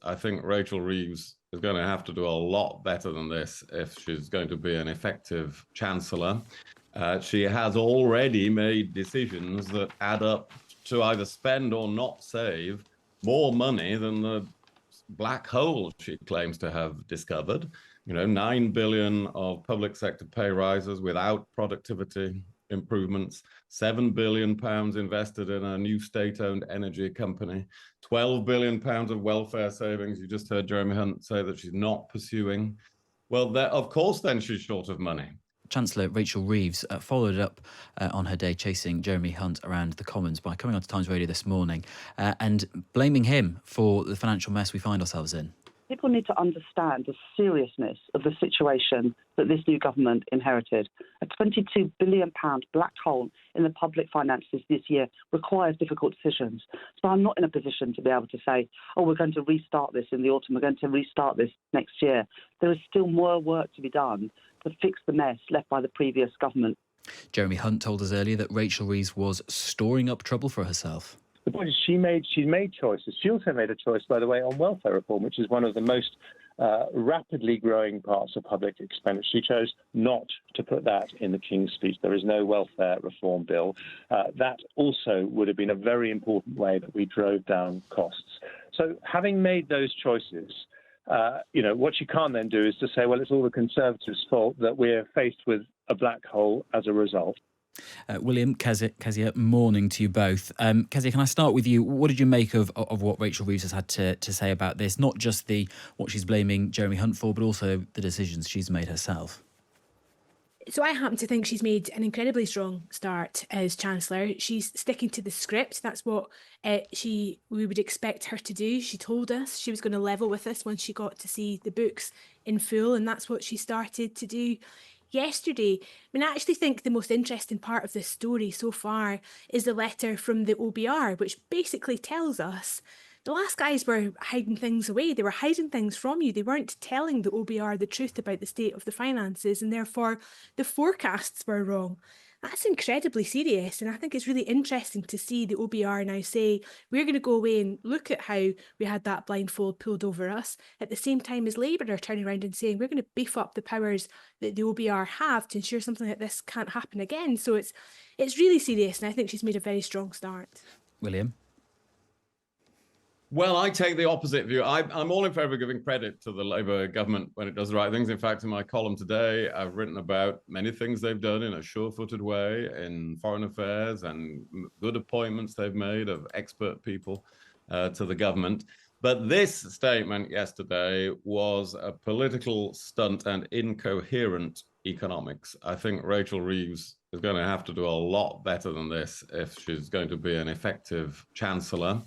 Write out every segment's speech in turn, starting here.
I think Rachel Reeves is going to have to do a lot better than this if she's going to be an effective chancellor. She has already made decisions that add up to either spend or not save more money than the black hole she claims to have discovered. 9 billion of public sector pay rises without productivity improvements, 7 billion pounds invested in a new state-owned energy company, 12 billion pounds of welfare savings. You just heard Jeremy Hunt say that she's not pursuing. Well, of course, then she's short of money. Chancellor Rachel Reeves followed up on her day chasing Jeremy Hunt around the Commons by coming on to Times Radio this morning and blaming him for the financial mess we find ourselves in. People need to understand the seriousness of the situation that this new government inherited. A £22 billion black hole in the public finances this year requires difficult decisions. So I'm not in a position to be able to say, we're going to restart this in the autumn, we're going to restart this next year. There is still more work to be done to fix the mess left by the previous government. Jeremy Hunt told us earlier that Rachel Reeves was storing up trouble for herself. The point is she's made choices. She also made a choice, by the way, on welfare reform, which is one of the most rapidly growing parts of public expenditure. She chose not to put that in the King's Speech. There is no welfare reform bill. That also would have been a very important way that we drove down costs. So having made those choices, what you can't then do is to say, well, it's all the Conservatives' fault that we're faced with a black hole as a result. William, Kezia, morning to you both. Kezia, can I start with you? What did you make of what Rachel Reeves has had to say about this? Not just what she's blaming Jeremy Hunt for, but also the decisions she's made herself. So I happen to think she's made an incredibly strong start as Chancellor. She's sticking to the script. That's what we would expect her to do. She told us she was going to level with us once she got to see the books in full, and that's what she started to do yesterday. I actually think the most interesting part of this story so far is the letter from the OBR, which basically tells us the last guys were hiding things away. They were hiding things from you. They weren't telling the OBR the truth about the state of the finances, and therefore the forecasts were wrong. That's incredibly serious, and I think it's really interesting to see the OBR now say, we're going to go away and look at how we had that blindfold pulled over us, at the same time as Labour are turning around and saying, we're going to beef up the powers that the OBR have to ensure something like this can't happen again. So it's really serious, and I think she's made a very strong start. William? Well, I take the opposite view. I'm all in favour of giving credit to the Labour government when it does the right things. In fact, in my column today, I've written about many things they've done in a sure-footed way in foreign affairs and good appointments they've made of expert people to the government. But this statement yesterday was a political stunt and incoherent economics. I think Rachel Reeves is going to have to do a lot better than this if she's going to be an effective chancellor.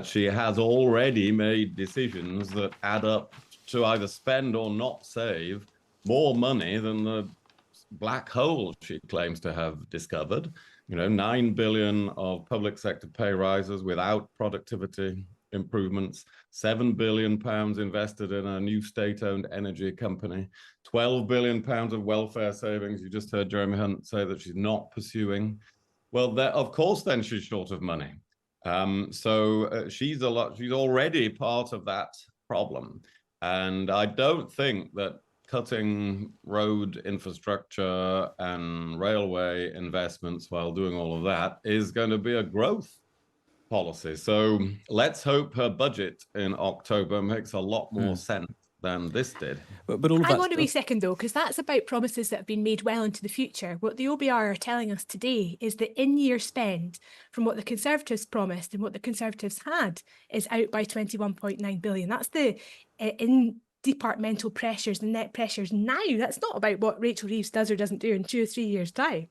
She has already made decisions that add up to either spend or not save more money than the black hole she claims to have discovered. 9 billion of public sector pay rises without productivity improvements, 7 billion pounds invested in a new state-owned energy company, 12 billion pounds of welfare savings. You just heard Jeremy Hunt say that she's not pursuing. Well, of course, then she's short of money. She's already part of that problem. And I don't think that cutting road infrastructure and railway investments while doing all of that is going to be a growth policy. So let's hope her budget in October makes a lot more sense than this did. But all of Hang on a wee second though, because that's about promises that have been made well into the future. What the OBR are telling us today is that in-year spend from what the Conservatives promised and what the Conservatives had is out by 21.9 billion. That's the in-departmental pressures, the net pressures now. That's not about what Rachel Reeves does or doesn't do in 2 or 3 years' time.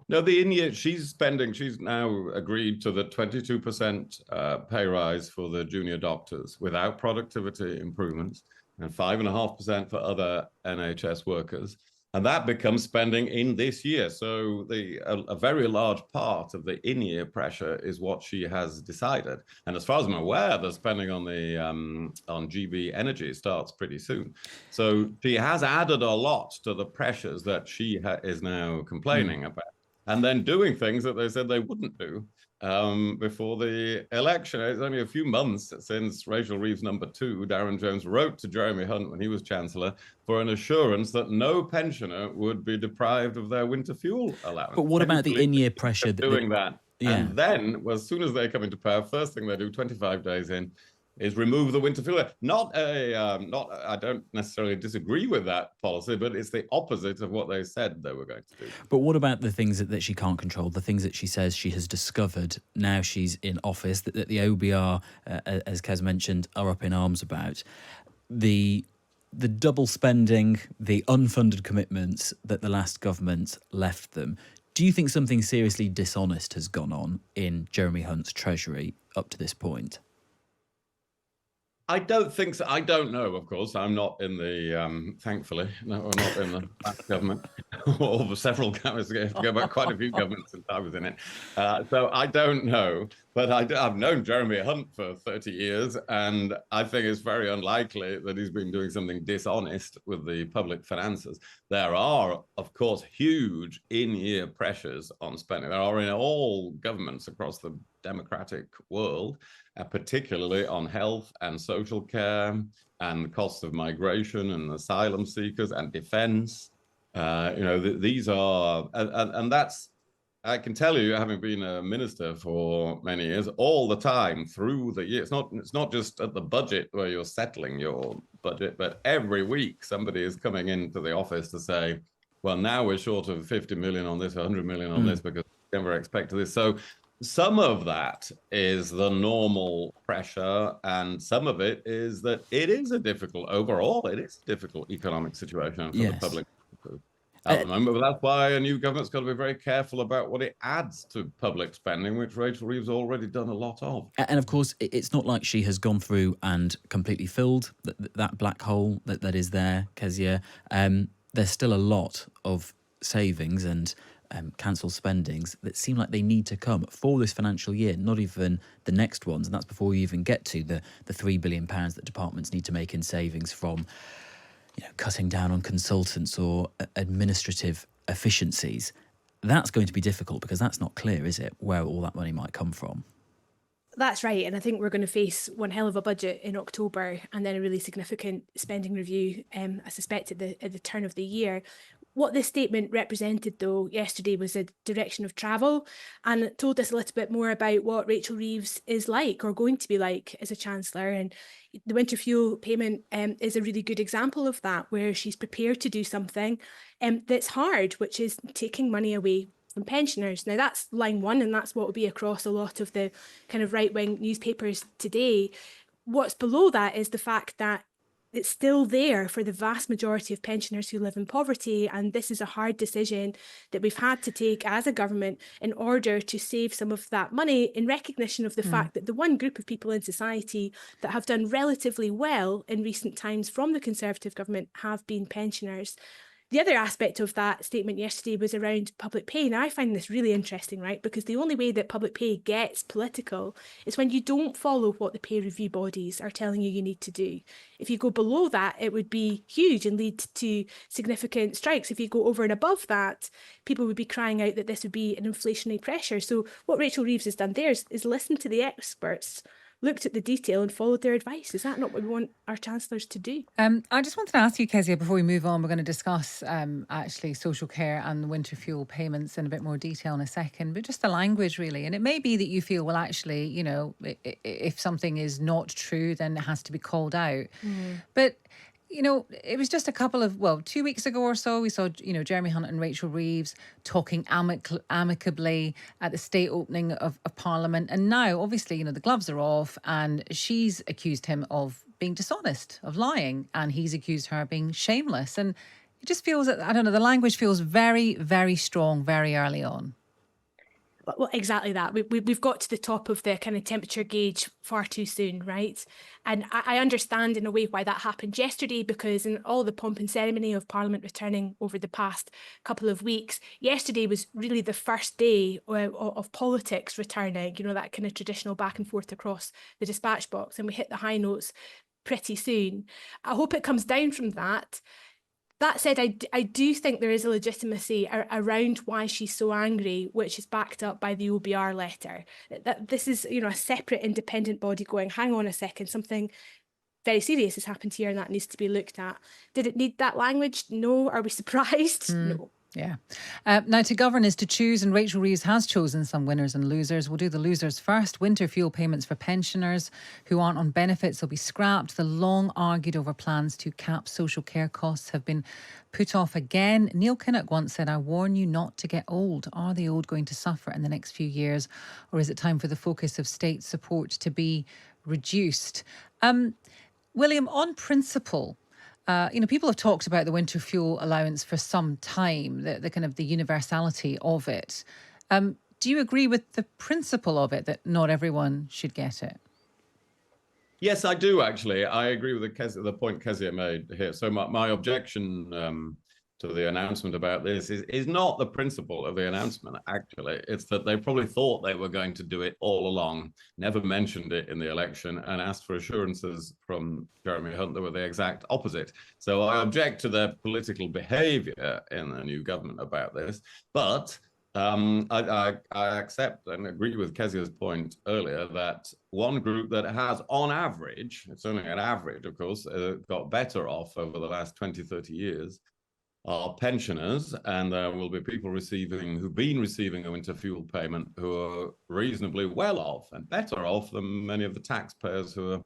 No, the in-year she's now agreed to the 22% pay rise for the junior doctors without productivity improvements and 5.5% for other NHS workers. And that becomes spending in this year. So a very large part of the in-year pressure is what she has decided. And as far as I'm aware, the spending on GB Energy starts pretty soon. So she has added a lot to the pressures that she is now complaining about. And then doing things that they said they wouldn't do. before the election. It's only a few months since Rachel Reeves #2, Darren Jones, wrote to Jeremy Hunt when he was Chancellor for an assurance that no pensioner would be deprived of their winter fuel allowance. But what about the in-year pressure? Doing that. Yeah. And then, as soon as they come into power, first thing they do, 25 days in, is remove the winter fuel. I don't necessarily disagree with that policy, but it's the opposite of what they said they were going to do. But what about the things that she can't control, the things that she says she has discovered now she's in office, that the OBR, as Kez mentioned, are up in arms about? The double spending, the unfunded commitments that the last government left them. Do you think something seriously dishonest has gone on in Jeremy Hunt's Treasury up to this point? I don't think so. I don't know, of course. I'm not in the, thankfully, no, we're not in the last government, or the several governments. I have to go back quite a few governments since I was in it. So I don't know. But I've known Jeremy Hunt for 30 years, and I think it's very unlikely that he's been doing something dishonest with the public finances. There are, of course, huge in-year pressures on spending. There are in all governments across the democratic world, particularly on health and social care and the costs of migration and asylum seekers and defense. These are, and that's, I can tell you, having been a minister for many years, all the time through the year. It's not just at the budget where you're settling your budget, but every week somebody is coming into the office to say, well, now we're short of 50 million on this, 100 million on this, because we never expected this. So some of that is the normal pressure, and some of it is that it is a difficult economic situation for the public at the moment. But that's why a new government's got to be very careful about what it adds to public spending, which Rachel Reeves already done a lot of. And of course, it's not like she has gone through and completely filled that black hole that is there, Kezia. There's still a lot of savings and cancelled spendings that seem like they need to come for this financial year, not even the next ones. And that's before you even get to the £3 billion that departments need to make in savings from cutting down on consultants or administrative efficiencies. That's going to be difficult because that's not clear, is it, where all that money might come from? That's right. And I think we're going to face one hell of a budget in October and then a really significant spending review, I suspect, at the turn of the year. What this statement represented, though, yesterday was a direction of travel, and it told us a little bit more about what Rachel Reeves is like or going to be like as a Chancellor. And the winter fuel payment is a really good example of that, where she's prepared to do something that's hard, which is taking money away from pensioners. Now, that's line one, and that's what will be across a lot of the kind of right-wing newspapers today. What's below that is the fact that it's still there for the vast majority of pensioners who live in poverty, and this is a hard decision that we've had to take as a government in order to save some of that money, in recognition of the fact that the one group of people in society that have done relatively well in recent times from the Conservative government have been pensioners. The other aspect of that statement yesterday was around public pay. Now, I find this really interesting, right? Because the only way that public pay gets political is when you don't follow what the pay review bodies are telling you need to do. If you go below that, it would be huge and lead to significant strikes. If you go over and above that, people would be crying out that this would be an inflationary pressure. So what Rachel Reeves has done there is listen to the experts, looked at the detail and followed their advice. Is that not what we want our chancellors to do? I just wanted to ask you, Kezia, before we move on, we're going to discuss actually social care and the winter fuel payments in a bit more detail in a second, but just the language really. And it may be that you feel, well, actually, if something is not true, then it has to be called out. But it was just 2 weeks ago or so, we saw, Jeremy Hunt and Rachel Reeves talking amicably at the state opening of Parliament. And now, obviously, the gloves are off and she's accused him of being dishonest, of lying, and he's accused her of being shameless. And it just feels that, I don't know, the language feels very, very strong very early on. Well, exactly that. We've got to the top of the kind of temperature gauge far too soon, right? And I understand in a way why that happened yesterday, because in all the pomp and ceremony of Parliament returning over the past couple of weeks, yesterday was really the first day of politics returning, that kind of traditional back and forth across the dispatch box, and we hit the high notes pretty soon. I hope it comes down from that. That said, I do think there is a legitimacy around why she's so angry, which is backed up by the OBR letter. That this is, a separate independent body going, hang on a second, something very serious has happened here and that needs to be looked at. Did it need that language? No. Are we surprised? No. Yeah. Now, to govern is to choose, and Rachel Reeves has chosen some winners and losers. We'll do the losers first. Winter fuel payments for pensioners who aren't on benefits will be scrapped. The long argued over plans to cap social care costs have been put off again. Neil Kinnock once said, "I warn you not to get old." Are the old going to suffer in the next few years, or is it time for the focus of state support to be reduced? William, on principle, people have talked about the winter fuel allowance for some time, the kind of the universality of it. Do you agree with the principle of it, that not everyone should get it? Yes, I do, actually. I agree with the point Kezia made here. So my objection to the announcement about this is not the principle of the announcement, actually. It's that they probably thought they were going to do it all along, never mentioned it in the election, and asked for assurances from Jeremy Hunt that were the exact opposite. So I object to their political behavior in the new government about this. But I accept and agree with Kezia's point earlier that one group that has, on average, it's only an average, of course, got better off over the last 20, 30 years, are pensioners, and there will be people who've been receiving a winter fuel payment who are reasonably well off and better off than many of the taxpayers who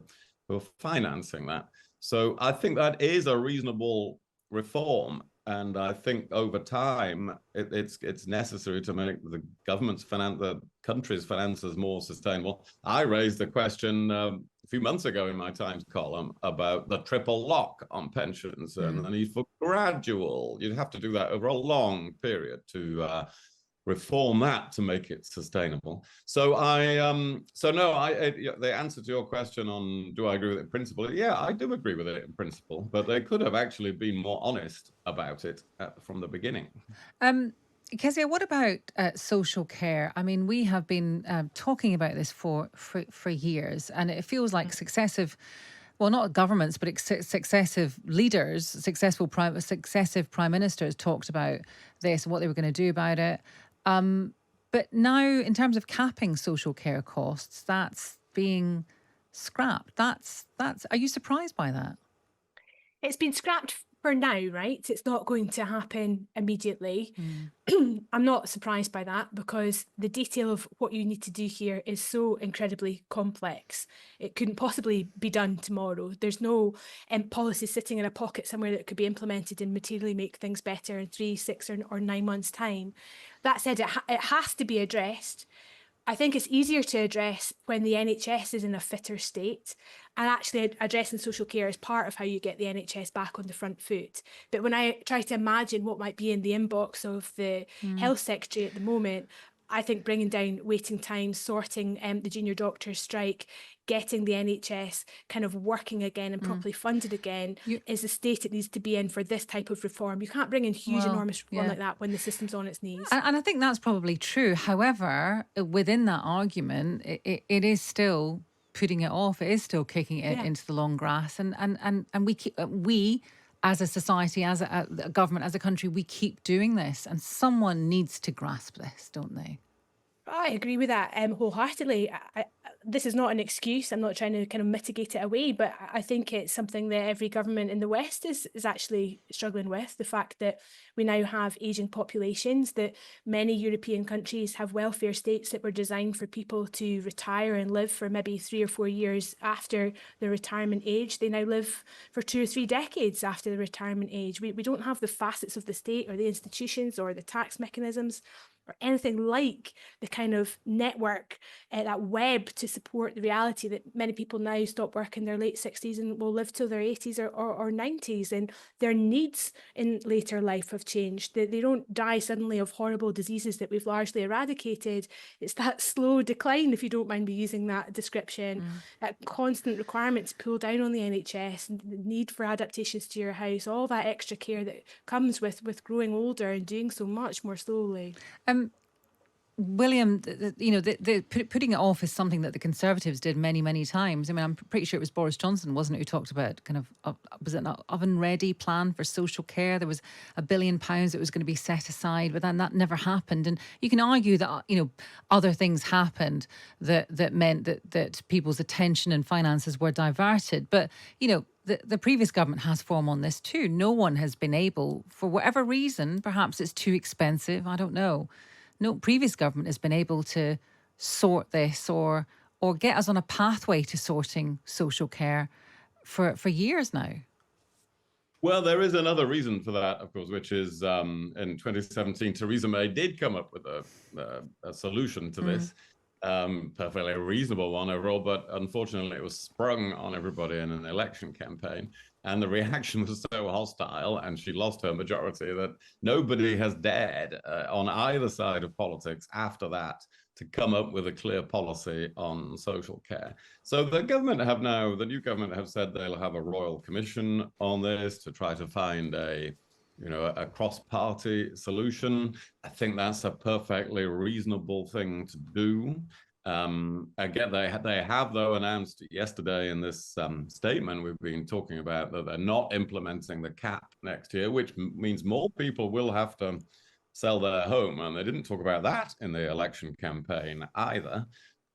are financing that. So I think that is a reasonable reform. And I think over time, it's necessary to make the the country's finances more sustainable. I raised the question a few months ago in my Times column about the triple lock on pensions and the need for gradual. You'd have to do that over a long period to reform that to make it sustainable. So the answer to your question on do I agree with it in principle? Yeah, I do agree with it in principle, but they could have actually been more honest about it from the beginning. Kezia, what about social care? I mean, we have been talking about this for years, and it feels like successive, well, not governments, but successive leaders, successive prime ministers talked about this and what they were going to do about it. But now, in terms of capping social care costs, that's being scrapped. That's. Are you surprised by that? It's been scrapped for now, right? It's not going to happen immediately. I'm not surprised by that, because the detail of what you need to do here is so incredibly complex. It couldn't possibly be done tomorrow. There's no policy sitting in a pocket somewhere that could be implemented and materially make things better in 3, 6 or 9 months' time. That said, it has to be addressed. I think it's easier to address when the NHS is in a fitter state, and actually addressing social care is part of how you get the NHS back on the front foot. But when I try to imagine what might be in the inbox of the health secretary at the moment, I think bringing down waiting times, sorting the junior doctors' strike, getting the NHS kind of working again and properly funded again is the state it needs to be in for this type of reform. You can't bring in huge, enormous reform like that when the system's on its knees. And I think that's probably true. However, within that argument, it is still putting it off. It is still kicking it into the long grass. And we as a society, as a government, as a country, we keep doing this, and someone needs to grasp this, don't they? I agree with that wholeheartedly. This is not an excuse. I'm not trying to kind of mitigate it away, but I think it's something that every government in the West is actually struggling with. The fact that we now have ageing populations, that many European countries have welfare states that were designed for people to retire and live for maybe 3 or 4 years after the retirement age. They now live for 2 or 3 decades after the retirement age. We don't have the facets of the state or the institutions or the tax mechanisms or anything like the kind of network, that web to support the reality that many people now stop work in their late 60s and will live till their 80s or 90s. And their needs in later life have changed. They don't die suddenly of horrible diseases that we've largely eradicated. It's that slow decline, if you don't mind me using that description, that constant requirement to pull down on the NHS, and the need for adaptations to your house, all that extra care that comes with growing older and doing so much more slowly. William, putting it off is something that the Conservatives did many, many times. I mean, I'm pretty sure it was Boris Johnson, wasn't it, who talked about kind of, was it an oven-ready plan for social care? There was £1 billion that was going to be set aside, but then that never happened. And you can argue that, other things happened that meant that people's attention and finances were diverted. But, the previous government has form on this too. No one has been able, for whatever reason, perhaps it's too expensive, I don't know. No previous government has been able to sort this or get us on a pathway to sorting social care for years now. Well, there is another reason for that, of course, which is in 2017, Theresa May did come up with a solution to this, perfectly reasonable one overall, but unfortunately it was sprung on everybody in an election campaign. And the reaction was so hostile, and she lost her majority, that nobody has dared on either side of politics after that to come up with a clear policy on social care. So the new government have said they'll have a royal commission on this to try to find a cross-party solution. I think that's a perfectly reasonable thing to do. Again, they have, though, announced yesterday in this statement we've been talking about that they're not implementing the cap next year, which means more people will have to sell their home. And they didn't talk about that in the election campaign either.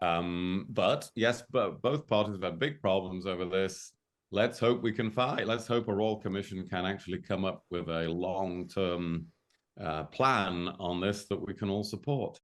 But yes, both parties have had big problems over this. Let's hope we can fight. Let's hope a royal commission can actually come up with a long-term plan on this that we can all support.